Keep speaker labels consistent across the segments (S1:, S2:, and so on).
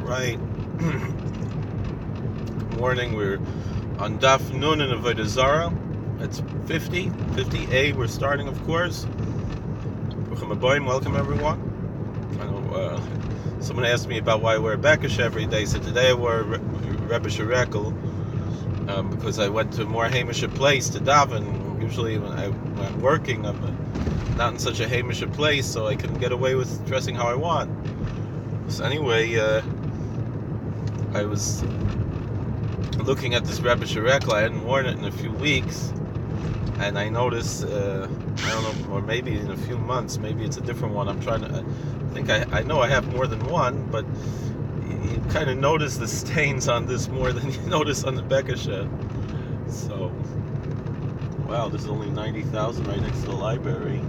S1: Right. Morning. We're on Daf Nun in Avodah Zarah. It's 50A. We're starting, of course. Welcome, everyone. I know someone asked me about why I wear a Bekisha every day. So today I wore Rebbe Sherekel because I went to a more Hamish place to daven. Usually when I'm working, I'm not in such a Hamish place, so I can get away with dressing how I want. So anyway, I was looking at this Rebbe Sherekel. I hadn't worn it in a few weeks, and I noticed, I don't know, or maybe in a few months, maybe it's a different one. I'm trying to, I know I have more than one, but you kind of notice the stains on this more than you notice on the Bekisha. So, wow, this is only 90,000 right next to the library.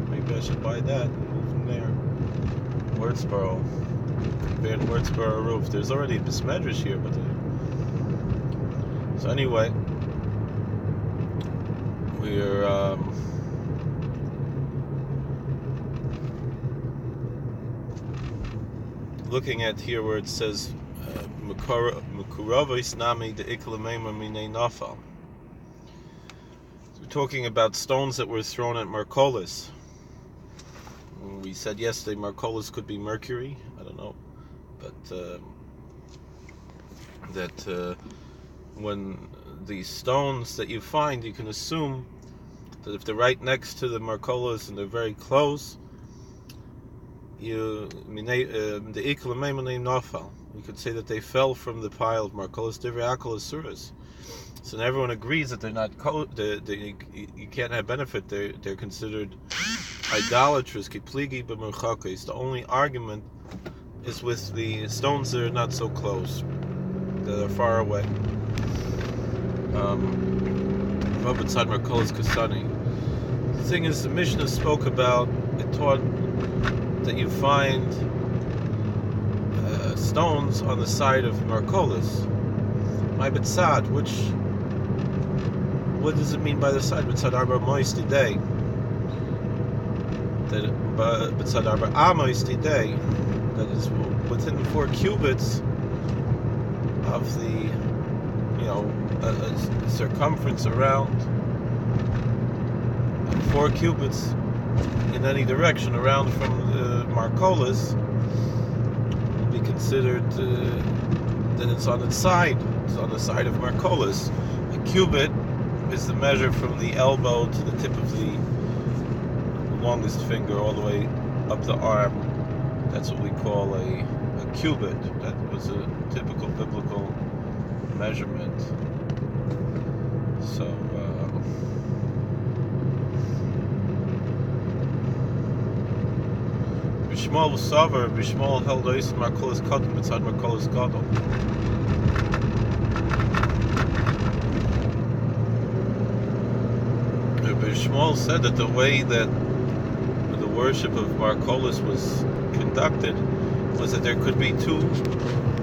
S1: Maybe I should buy that and move from there. Wurtzboro. Van Wurtzboro roof. There's already a Bismedrash here, but so anyway, we're looking at here where it says Mukuravos Nami de Iklamema Mine Nafal. We're talking about stones that were thrown at Marcolis. We said yesterday Marcolis could be Mercury. I don't know, but when these stones that you find, you can assume that if they're right next to the Marcolis and they're very close, you could say that they fell from the pile of Marcolis Divrei Asuras. So now everyone agrees that they're not you can't have benefit. They're considered idolatrous. Kipligi b'merchakos. The only argument is with the stones that are not so close, that are far away. The thing is, the Mishnah spoke about, it taught that you find stones on the side of Marcolis. My B'tzad, what does it mean by the side? B'tzad arba mois today. B'tzad arba amos today. That is within 4 cubits of the, a circumference around 4 cubits in any direction around from the Marcolis will be considered that it's on its side. It's on the side of Marcolis. A cubit is the measure from the elbow to the tip of the longest finger all the way up the arm. That's what we call a cubit. That was a typical biblical measurement. So Bishmol Savar, Bishmol held Ois Marcolis Kodom, it's on Marcolis Kodom. Bishmol said that the way that the worship of Marcolis was conducted was that there could be 2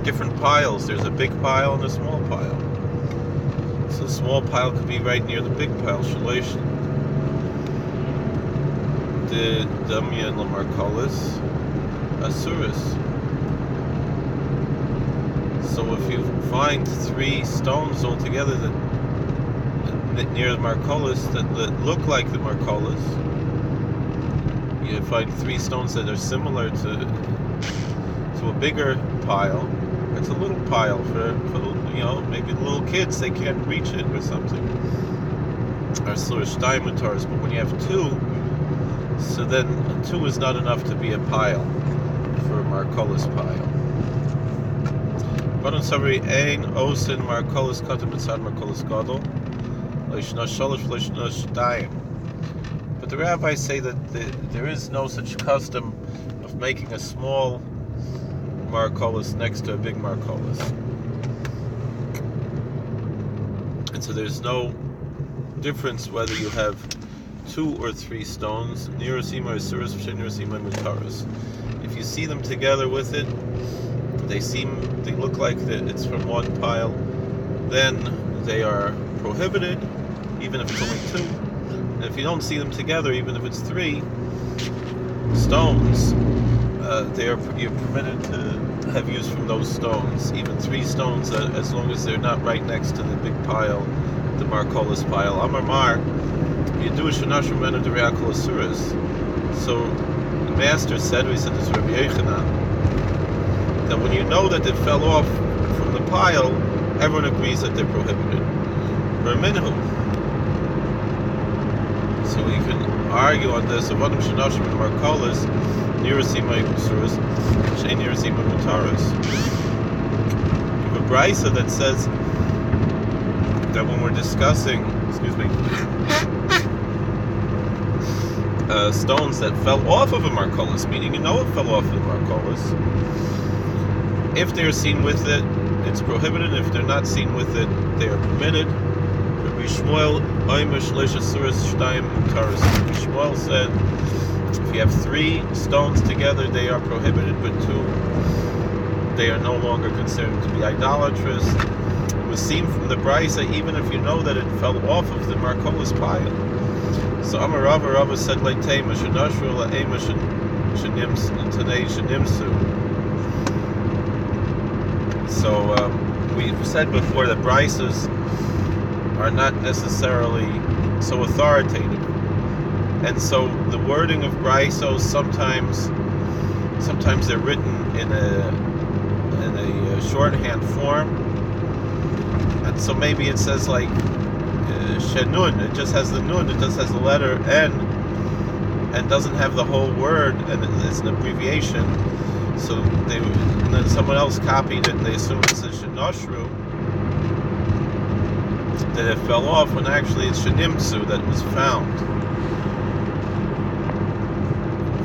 S1: different piles. There's a big pile and a small pile. So the small pile could be right near the big pile, Shalosh. The Damyan Lamarcolis Asuris. So if you find 3 stones all together that near the Marcolis that look like the Marcolis, you find 3 stones that are similar to a bigger pile. It's a little pile for maybe little kids, they can't reach it or something. Or Steinmutars, but when you have 2, so then 2 is not enough to be a pile for a Marcolis pile. But the rabbis say that there is no such custom of making a small Marcolis next to a big Marcolis. And so there's no difference whether you have 2 or 3 stones. If you see them together with it, they look like it's from one pile, then they are prohibited, even if it's only 2. And if you don't see them together, even if it's 3 stones, you're permitted to have used from those stones. Even 3 stones, as long as they're not right next to the big pile, the Markolis pile. Amar Mar, Yedu Shanashim Menu Dereakol Asuras. So the master said, we said this to Rabbi Yochanan, that when you know that it fell off from the pile, everyone agrees that they're prohibited. Minhu. So we can argue on this. Avodah Shanashim and Markolis, Nirasima Asuras, Shein Nirasima Mutaras. We have a brisa that says that when we're discussing, stones that fell off of a Markolis, meaning you know it fell off of the Markolis, if they're seen with it, it's prohibited. If they're not seen with it, they are permitted. Rabbi Shmuel said, if you have 3 stones together, they are prohibited, but 2, they are no longer considered to be idolatrous. It was seen from the brisa, even if you know that it fell off of the Markolis pile. So Amar Rava said, Leitema shenashru la'ema shenimsu. So we've said before that brisas are not necessarily so authoritative, and so the wording of brisos sometimes they're written in a shorthand form, and so maybe it says like shenun, it just has the nun, it just has the letter n, and doesn't have the whole word, and it's an abbreviation. So and then someone else copied it, and they assumed it says shenashru, that it fell off, when actually it's shenimsu, that it was found.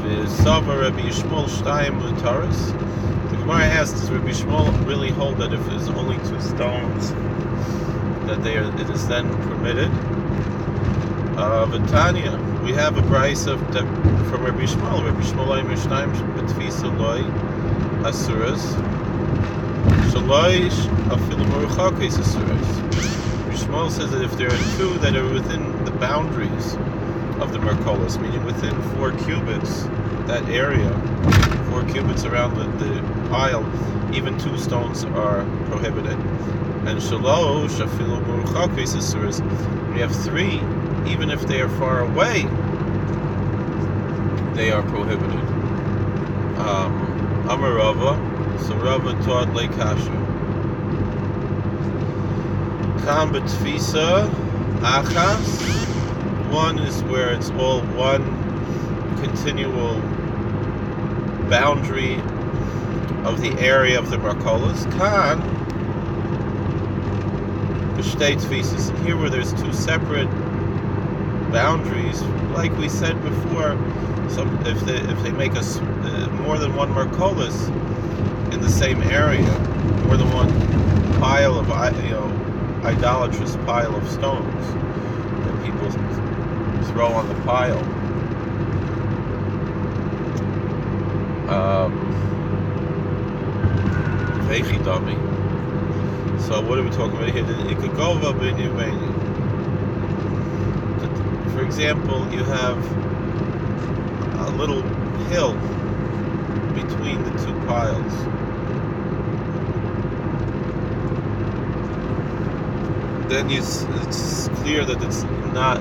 S1: V'sava Rabbi Yishmael shtayim l'taris. The Gemara asks, does Rabbi Yishmael really hold that if there's only 2 stones, that it is then permitted? V'tanya, we have a brisa from Rabbi Yishmael. Rabbi Yishmael ayim shtayim b'tfisa loy asuras, shaloy afilu merachakes asuras. Shmuel says that if there are 2 that are within the boundaries of the Merkolis, meaning within 4 cubits, that area, 4 cubits around the pile, even 2 stones are prohibited. And Shalosh Shafilu Muruchakis Asuras, when you have 3, even if they are far away, they are prohibited. Amar Rava, so Rava taught Leikasha. Kam b'tfisa achas. One is where it's all one continual boundary of the area of the Markolis. Kan b'shtei tfisas. Here where there's 2 separate boundaries, like we said before, if they make more than 1 Markolis in the same area, more than 1 pile of idolatrous pile of stones that people throw on the pile. So what are we talking about here? For example, you have a little hill between the 2 piles. Then it's clear that it's not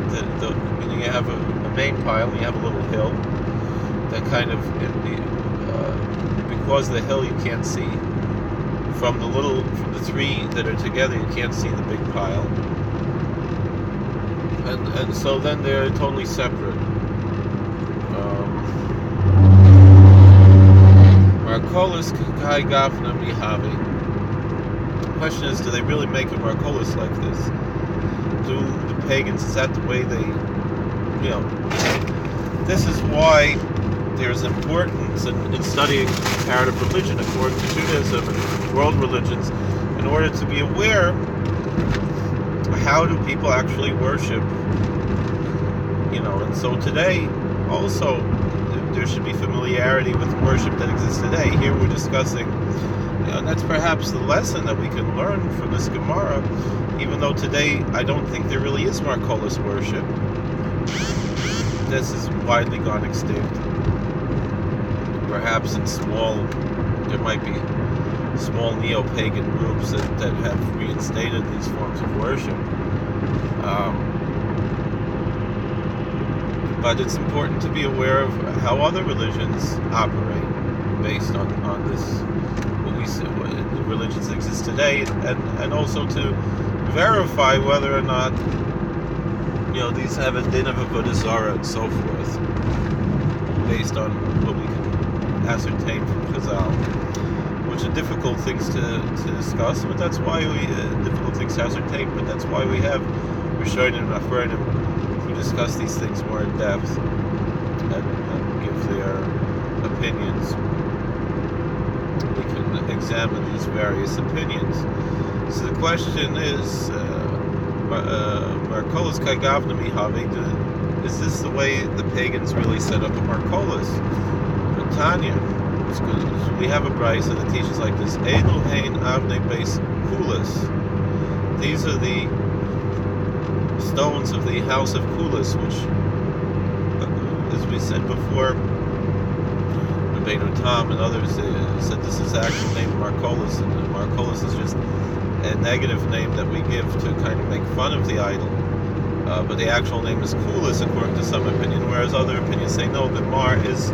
S1: meaning you have a main pile and you have a little hill that kind of because the hill you can't see from the 3 that are together, you can't see the big pile, and so then they're totally separate. Markolis kai gafna mihavi. The question is, do they really make a Markolis like this? Do the pagans, is that the way they, this is why there's importance in studying comparative religion according to Judaism and world religions, in order to be aware how do people actually worship, and so today also there should be familiarity with worship that exists today. Here we're discussing, and that's perhaps the lesson that we can learn from this Gemara, even though today I don't think there really is Markolis worship. This is widely gone extinct. Perhaps in small, there might be small neo-pagan groups that have reinstated these forms of worship. But it's important to be aware of how other religions operate based on this, what we see, what the religions that exist today, and also to verify whether or not these have a din of Avodah Zarah and so forth, based on what we can ascertain from Chazal, which are difficult things to discuss, but that's why difficult things to ascertain, but that's why we have Rishonim and Achronim who discuss these things more in depth and give their opinions. We can examine these various opinions. So the question is, Markolis Kaigavna Mihave, is this the way the pagans really set up a Markolis? But Tanya, we have a brisa that teaches like this: Einu hein avnei beis kulas. These are the stones of the house of Kulas, which, as we said before, Rabbeinu Tam and others said this is the actual name of Markolis, and Markolis is just a negative name that we give to kind of make fun of the idol. But the actual name is Kulas, according to some opinion, whereas other opinions say no, the Mar is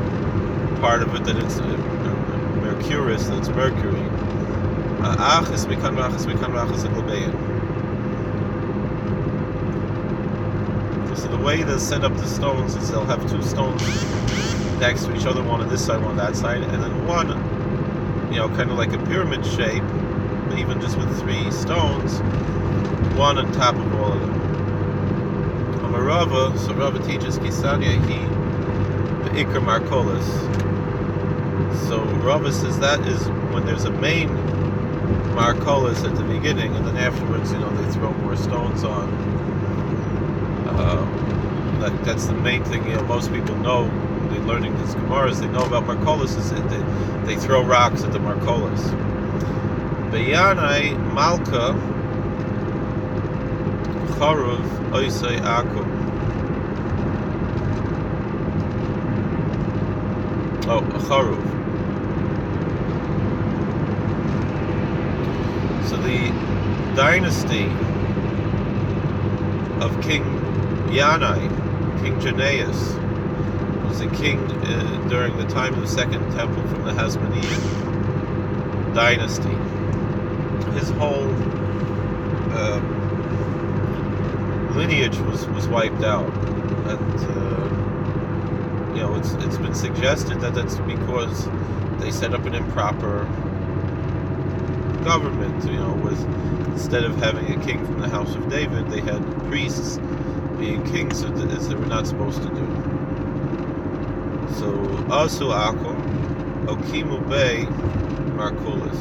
S1: part of it, that it's Mercurius, that it's Mercury. So the way they set up the stones is they'll have two stones next to each other, one on this side, one on that side, and then one, kind of like a pyramid shape, even just with three stones, one on top of all of them. Rava, so Rava teaches Kisanya he the Iker Markolis. So Rava says that is when there's a main Markolis at the beginning, and then afterwards, they throw more stones on. That's the main thing. Most people know when they're learning these Gemaras, they know about Markolis is that they throw rocks at the Markolis. Beyanai Malka Charuv Oisei Akum. Oh, Charuv. So the dynasty of King Yanai, King Janaeus, was a king during the time of the Second Temple from the Hasmonean dynasty. His whole lineage was wiped out, and it's been suggested that that's because they set up an improper government. With instead of having a king from the house of David, they had priests being kings, as they were not supposed to do. So Asu Akum Okimu Bey Markulis.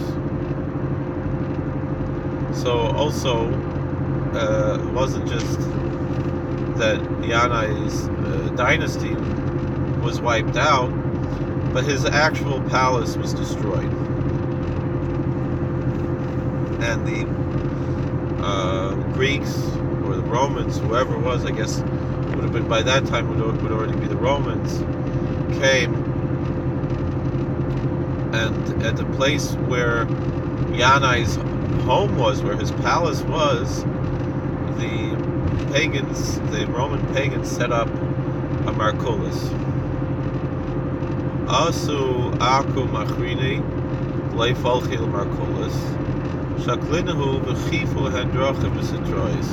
S1: So also, it wasn't just that Yanai's dynasty was wiped out, but his actual palace was destroyed. And the Greeks, or the Romans, whoever it was, I guess would have been by that time, would already be the Romans, came, and at the place where Yanai's home was, where his palace was, the Roman pagans set up a Markolis. Asu Aku Machrini Leifalchil Markolis Shaklinahu V'chifu Handrachim V'Sitrois.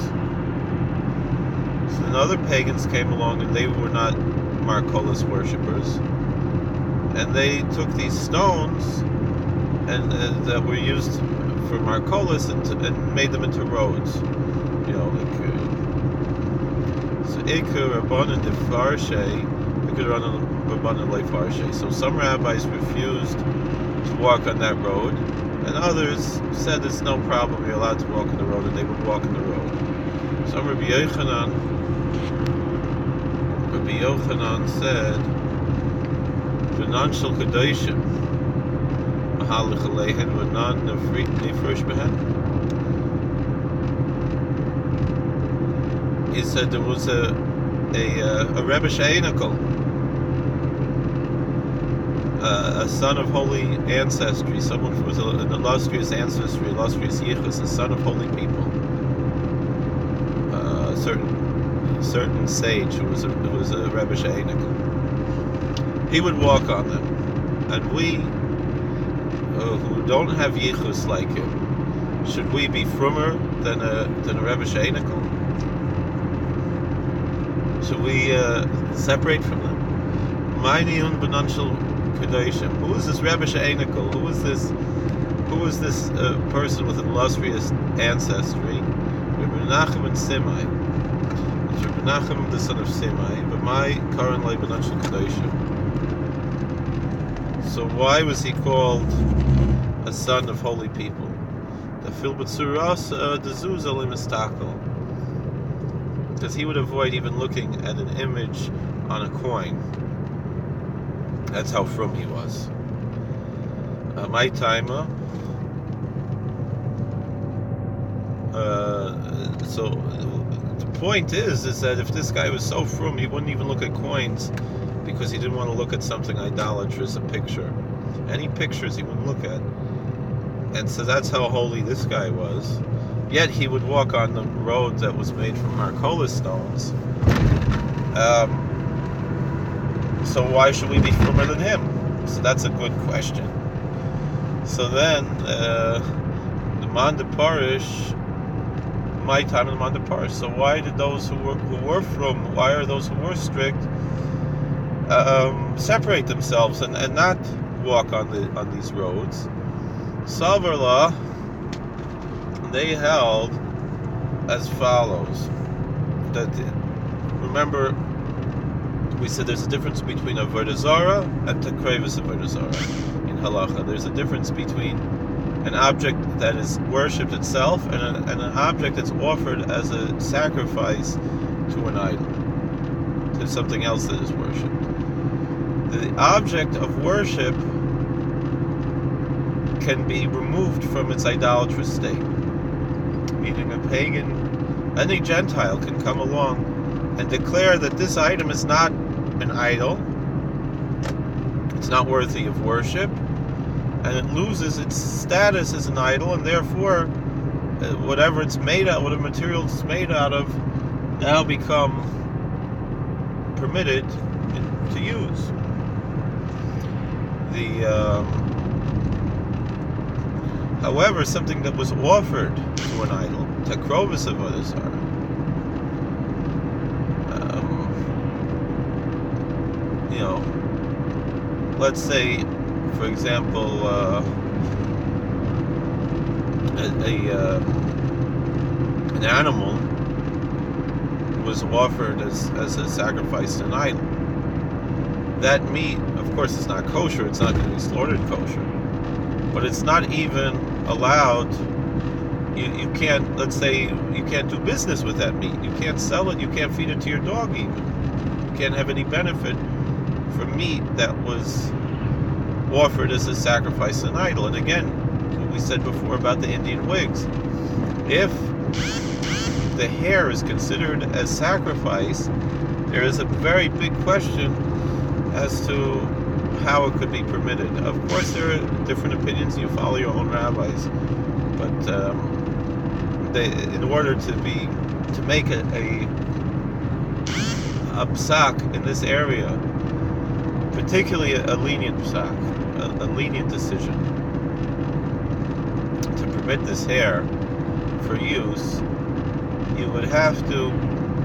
S1: So then other pagans came along, and they were not Markolis worshippers, and they took these stones and that were used for Markolis and made them into roads. So Iker Rabbanan de Farshe, Iker Rabbanan Le Farshe. So some rabbis refused to walk on that road, and others said it's no problem, you're allowed to walk on the road, and they would walk on the road. So Rabbi Yochanan said, V'nan shel Kedoshim Mahalich Aleihen V'nan Nefresh Behen. He said there was a Rebbe She'enakel, a son of holy ancestry, someone who was an illustrious ancestry, illustrious yichus, a son of holy people, a certain sage who was a Rebbe She'enik. He would walk on them, and we who don't have yichus like him, should we be frummer than a Rebbe She'enik? Should we separate from them? Ma'iniun b'nanshel kedoshim. Who is this Rebbe She'enik? Who is this person with an illustrious ancestry? Rebbe Menachem and Simai. It's Rebbe Menachem, the son of Simai. But my current lay b'nanshel kedoshim. So why was he called a son of holy people? The fil b'tzuras dezuz olim istakel. Because he would avoid even looking at an image on a coin. That's how frum he was. My timer. So the point is that if this guy was so frum, he wouldn't even look at coins because he didn't want to look at something idolatrous, a picture. Any pictures he wouldn't look at. And so that's how holy this guy was. Yet he would walk on the road that was made from Marcola stones. So why should we be firmer than him? So that's a good question. So then, the Man de Parish, my time in the Man de Parish. So why did those who were from, why are those who were strict, separate themselves and not walk on these roads? Zarah, they held as follows. That, remember, we said there's a difference between Avodah Zarah and Takrevis Avodah Zarah in halacha. There's a difference between an object that is worshipped itself and an object that's offered as a sacrifice to an idol, to something else that is worshipped. The object of worship can be removed from its idolatrous state. Meaning a pagan, any Gentile can come along and declare that this item is not an idol, it's not worthy of worship, and it loses its status as an idol, and therefore whatever it's made out, whatever material it's made out of, now become permitted to use. However, something that was offered to an idol, takrovis avodah zarah, let's say, for example, an animal was offered as a sacrifice to an idol. That meat, of course, is not kosher. It's not going to be slaughtered kosher. But it's not even allowed. You can't, let's say, you can't do business with that meat. You can't sell it. You can't feed it to your dog even. You can't have any benefit from meat that was offered as a sacrifice to an idol. And again, what we said before about the Indian wigs. If the hair is considered as sacrifice, there is a very big question as to how it could be permitted. Of course, there are different opinions. You follow your own rabbis, but in order to make a psak in this area, particularly a lenient psak, a lenient decision to permit this hair for use, you would have to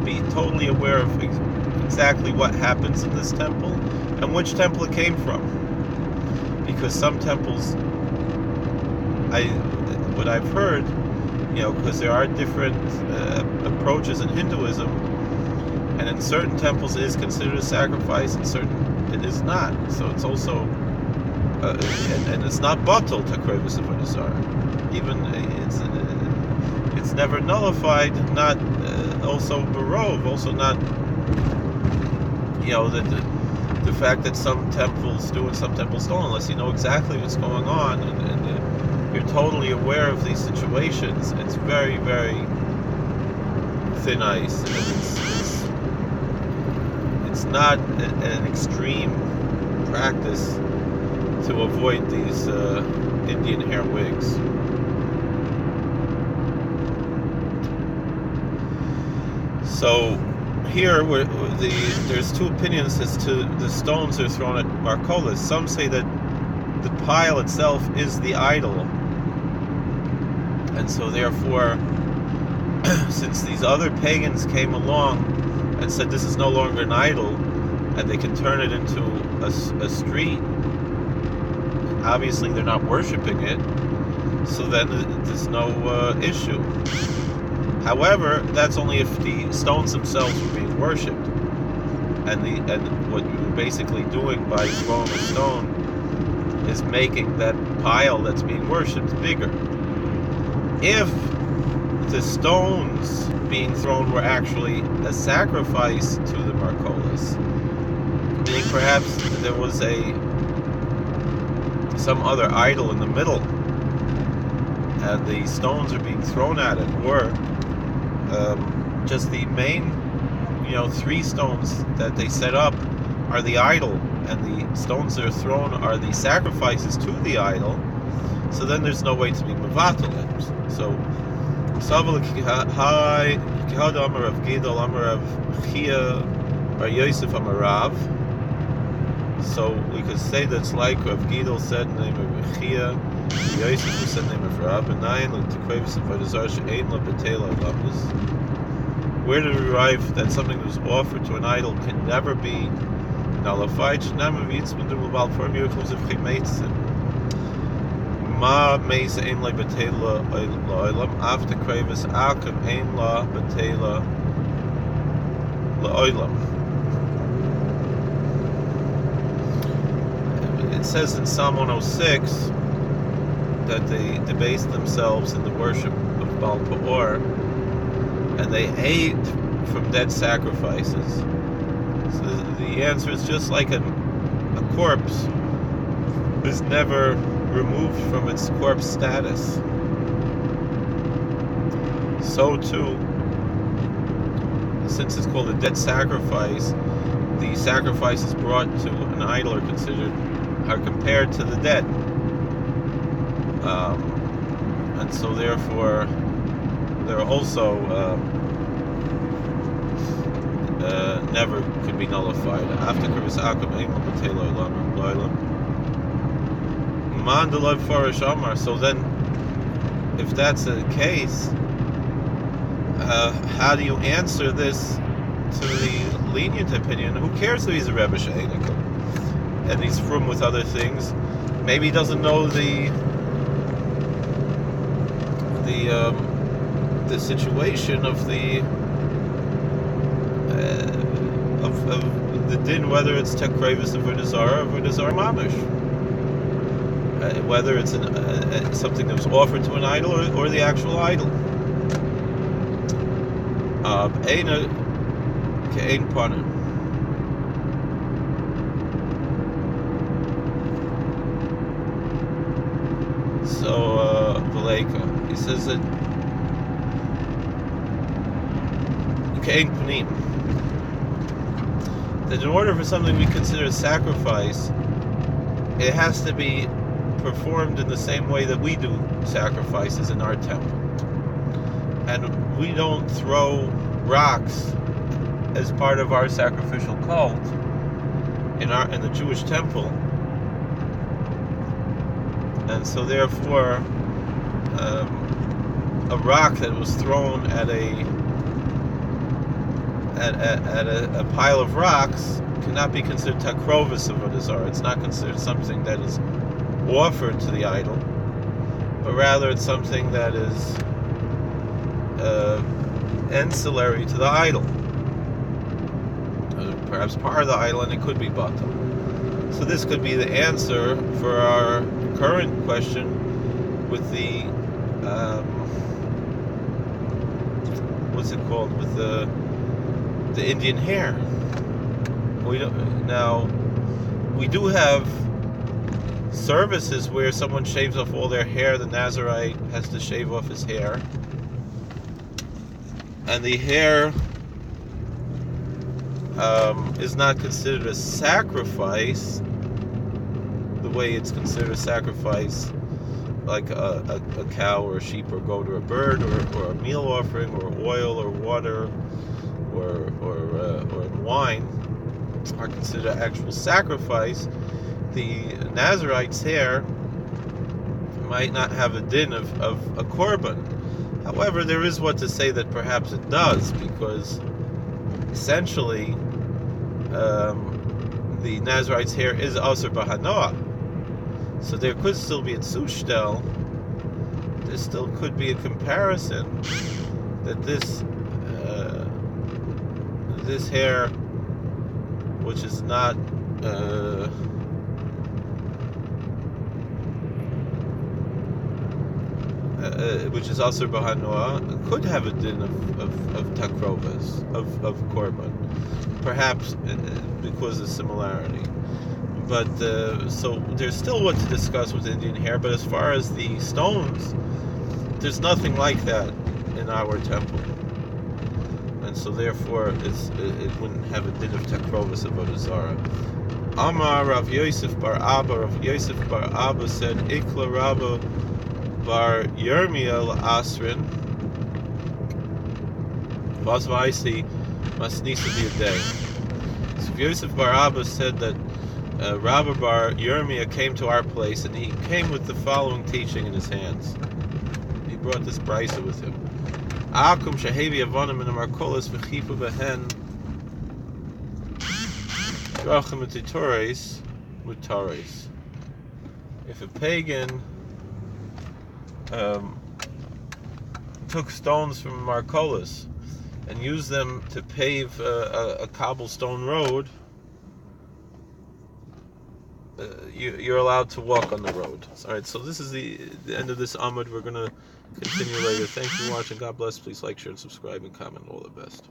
S1: be totally aware of exactly what happens in this temple and which temple it came from, because some temples, what I've heard, because there are different approaches in Hinduism, and in certain temples it is considered a sacrifice, in certain it is not. So it's also, and it's not batal takrevis avodah zarah. Even it's never nullified. Not also barov, also not. The fact that some temples do and some temples don't, unless you know exactly what's going on and you're totally aware of these situations. It's very, very thin ice. It's not an extreme practice to avoid these Indian hair wigs. So here, there's two opinions as to the stones that are thrown at Marcolis. Some say that the pile itself is the idol, and so therefore, since these other pagans came along and said this is no longer an idol, and they can turn it into a street, obviously they're not worshiping it, so then there's no issue. However, that's only if the stones themselves were being worshipped, and what you're basically doing by throwing a stone is making that pile that's being worshipped bigger. If the stones being thrown were actually a sacrifice to the Marcolis, meaning perhaps there was some other idol in the middle, and the stones are being thrown at it, or just the main, 3 stones that they set up are the idol, and the stones that are thrown are the sacrifices to the idol, so then there's no way to be mevatel it. So, Hi, Kihad Amar of Gidol Amar of Chia Bar Yosef Amarav. So we could say that's like Rav Gidol said in the name of Chia, Yosef who said in the name of Rav, and Nayin look to Kravis and Avodah Zarah she'ein la b'teila lamas. Where did we arrive that something that was offered to an idol can never be nullified? Shnam of Yitzman do about 4 miracles of Chimetz and Ma meis ein la b'teila la'olam after Kravis akim ein la b'teila la'olam. It says in Psalm 106 that they debased themselves in the worship of Baal Peor, and they ate from dead sacrifices. So the answer is just like a corpse is never removed from its corpse status. So too, since it's called a dead sacrifice, the sacrifices brought to an idol are compared to the dead, and so therefore they're also never could be nullified. After Kurvis Akum Eimel B'Telo Loilam Mandalov Farish Amar. So then, if that's the case, how do you answer this to the lenient opinion? Who cares if he's a Rebbe She'enik and he's frum with other things? Maybe he doesn't know the situation of the of the din, whether it's Tekrevis of Avodah Zarah Mamish, whether it's something that was offered to an idol or the actual idol. Eina ke'ein panim. So Valeka, he says that ke'ein panim, that in order for something to be considered a sacrifice, it has to be performed in the same way that we do sacrifices in our temple. And we don't throw rocks as part of our sacrificial cult in the Jewish temple. And so therefore, a rock that was thrown at a pile of rocks cannot be considered takrovis of Avodah Zarah. It's not considered something that is offered to the idol, but rather it's something that is ancillary to the idol, perhaps part of the idol, and it could be bata. So this could be the answer for our current question with the what's it called, with the Indian hair. We do have services where someone shaves off all their hair. The Nazarite has to shave off his hair, and the hair is not considered a sacrifice the way it's considered a sacrifice, like a cow or a sheep or goat or a bird, or a meal offering, or oil or water, or wine, are considered actual sacrifice, the Nazarite's hair might not have a din of a korban. However, there is what to say that perhaps it does, because essentially the Nazarite's hair is aser bahanoah. So there could still be a tzushtel. There still could be a comparison that this hair, which is not which is also bahanoah, could have a din of takrovas, of korban, perhaps because of similarity. But so there's still what to discuss with Indian hair. But as far as the stones, there's nothing like that in our temple, and so therefore it wouldn't have a din of takrovas of Avodah Zarah. Amar Rav Yosef bar Abba. Rav Yosef bar Abba said, Ikla Rabba bar Yirmiyah Asrin Vasvaisi Masnisa B'Yadei. So Yosef bar Abba said that Rabba bar Yirmiyah came to our place, and he came with the following teaching in his hands. He brought this brisa with him. Akum shehevi avonim in a markolas v'chifu behen drachim etitores mutares. If a pagan took stones from markolas and used them to pave a cobblestone road, you're allowed to walk on the road. All right, so this is the end of this Amud. We're going to continue later. Thanks for watching. God bless. Please like, share, and subscribe, and comment. All the best.